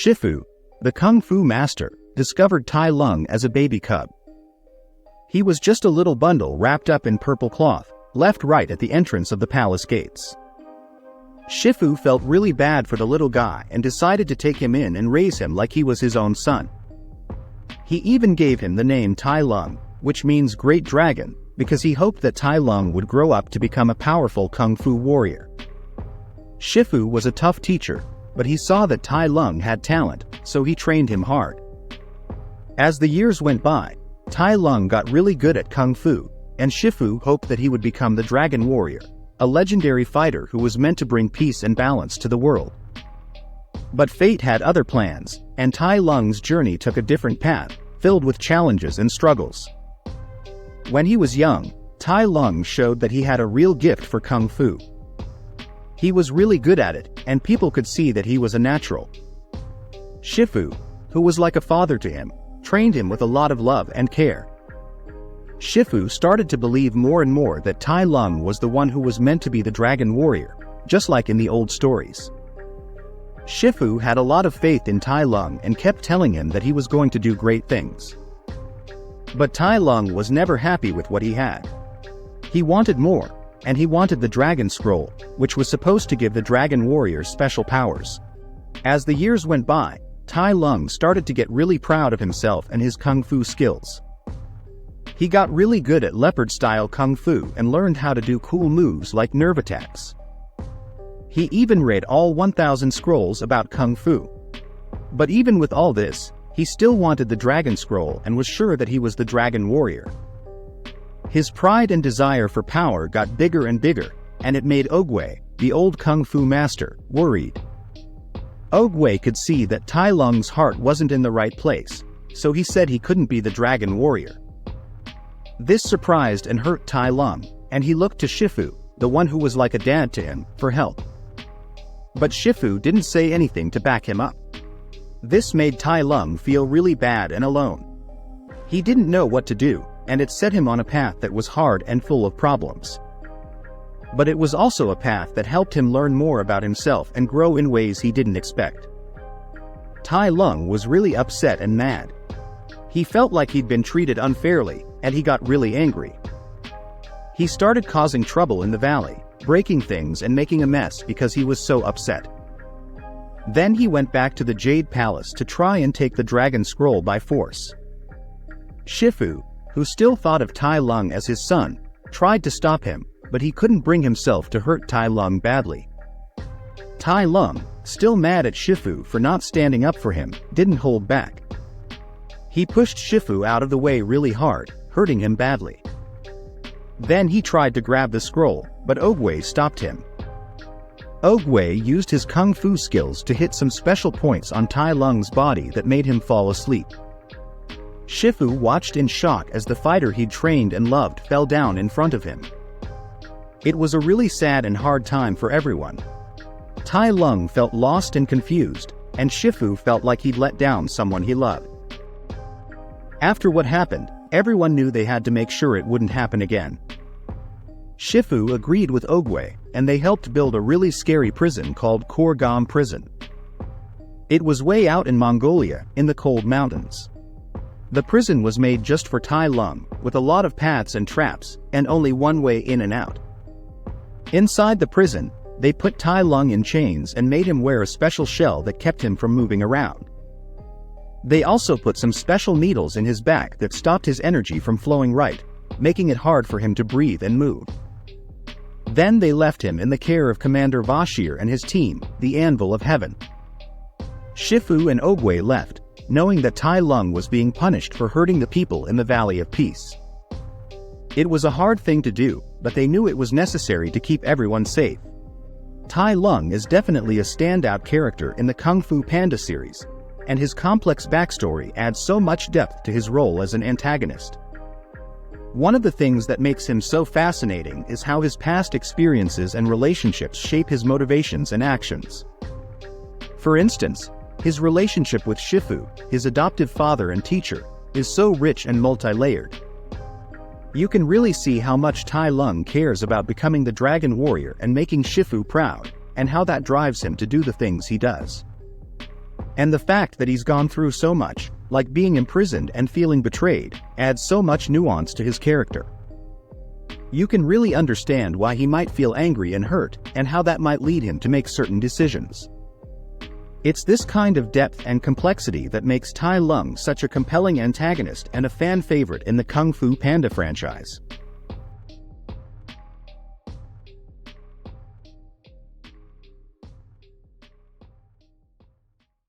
Shifu, the Kung Fu master, discovered Tai Lung as a baby cub. He was just a little bundle wrapped up in purple cloth, left right at the entrance of the palace gates. Shifu felt really bad for the little guy and decided to take him in and raise him like he was his own son. He even gave him the name Tai Lung, which means Great Dragon, because he hoped that Tai Lung would grow up to become a powerful Kung Fu warrior. Shifu was a tough teacher, but he saw that Tai Lung had talent, so he trained him hard. As the years went by, Tai Lung got really good at Kung Fu, and Shifu hoped that he would become the Dragon Warrior, a legendary fighter who was meant to bring peace and balance to the world. But fate had other plans, and Tai Lung's journey took a different path, filled with challenges and struggles. When he was young, Tai Lung showed that he had a real gift for Kung Fu. He was really good at it, and people could see that he was a natural. Shifu, who was like a father to him, trained him with a lot of love and care. Shifu started to believe more and more that Tai Lung was the one who was meant to be the Dragon Warrior, just like in the old stories. Shifu had a lot of faith in Tai Lung and kept telling him that he was going to do great things. But Tai Lung was never happy with what he had. He wanted more, and he wanted the Dragon Scroll, which was supposed to give the Dragon Warrior special powers. As the years went by, Tai Lung started to get really proud of himself and his Kung Fu skills. He got really good at leopard-style Kung Fu and learned how to do cool moves like nerve attacks. He even read all 1,000 scrolls about Kung Fu. But even with all this, he still wanted the Dragon Scroll and was sure that he was the Dragon Warrior. His pride and desire for power got bigger and bigger, and it made Ogway, the old Kung Fu master, worried. Ogway could see that Tai Lung's heart wasn't in the right place, so he said he couldn't be the Dragon Warrior. This surprised and hurt Tai Lung, and he looked to Shifu, the one who was like a dad to him, for help. But Shifu didn't say anything to back him up. This made Tai Lung feel really bad and alone. He didn't know what to do, and it set him on a path that was hard and full of problems. But it was also a path that helped him learn more about himself and grow in ways he didn't expect. Tai Lung was really upset and mad. He felt like he'd been treated unfairly, and he got really angry. He started causing trouble in the valley, breaking things and making a mess because he was so upset. Then he went back to the Jade Palace to try and take the Dragon Scroll by force. Shifu, who still thought of Tai Lung as his son, tried to stop him, but he couldn't bring himself to hurt Tai Lung badly. Tai Lung, still mad at Shifu for not standing up for him, didn't hold back. He pushed Shifu out of the way really hard, hurting him badly. Then he tried to grab the scroll, but Ogway stopped him. Ogway used his Kung Fu skills to hit some special points on Tai Lung's body that made him fall asleep. Shifu watched in shock as the fighter he'd trained and loved fell down in front of him. It was a really sad and hard time for everyone. Tai Lung felt lost and confused, and Shifu felt like he'd let down someone he loved. After what happened, everyone knew they had to make sure it wouldn't happen again. Shifu agreed with Ogway, and they helped build a really scary prison called Chorh-Gom prison. It was way out in Mongolia, in the cold mountains. The prison was made just for Tai Lung, with a lot of paths and traps, and only one way in and out. Inside the prison, they put Tai Lung in chains and made him wear a special shell that kept him from moving around. They also put some special needles in his back that stopped his energy from flowing right, making it hard for him to breathe and move. Then they left him in the care of Commander Vashir and his team, the Anvil of Heaven. Shifu and Ogway left, knowing that Tai Lung was being punished for hurting the people in the Valley of Peace. It was a hard thing to do, but they knew it was necessary to keep everyone safe. Tai Lung is definitely a standout character in the Kung Fu Panda series, and his complex backstory adds so much depth to his role as an antagonist. One of the things that makes him so fascinating is how his past experiences and relationships shape his motivations and actions. For instance, his relationship with Shifu, his adoptive father and teacher, is so rich and multi-layered. You can really see how much Tai Lung cares about becoming the Dragon Warrior and making Shifu proud, and how that drives him to do the things he does. And the fact that he's gone through so much, like being imprisoned and feeling betrayed, adds so much nuance to his character. You can really understand why he might feel angry and hurt, and how that might lead him to make certain decisions. It's this kind of depth and complexity that makes Tai Lung such a compelling antagonist and a fan favorite in the Kung Fu Panda franchise.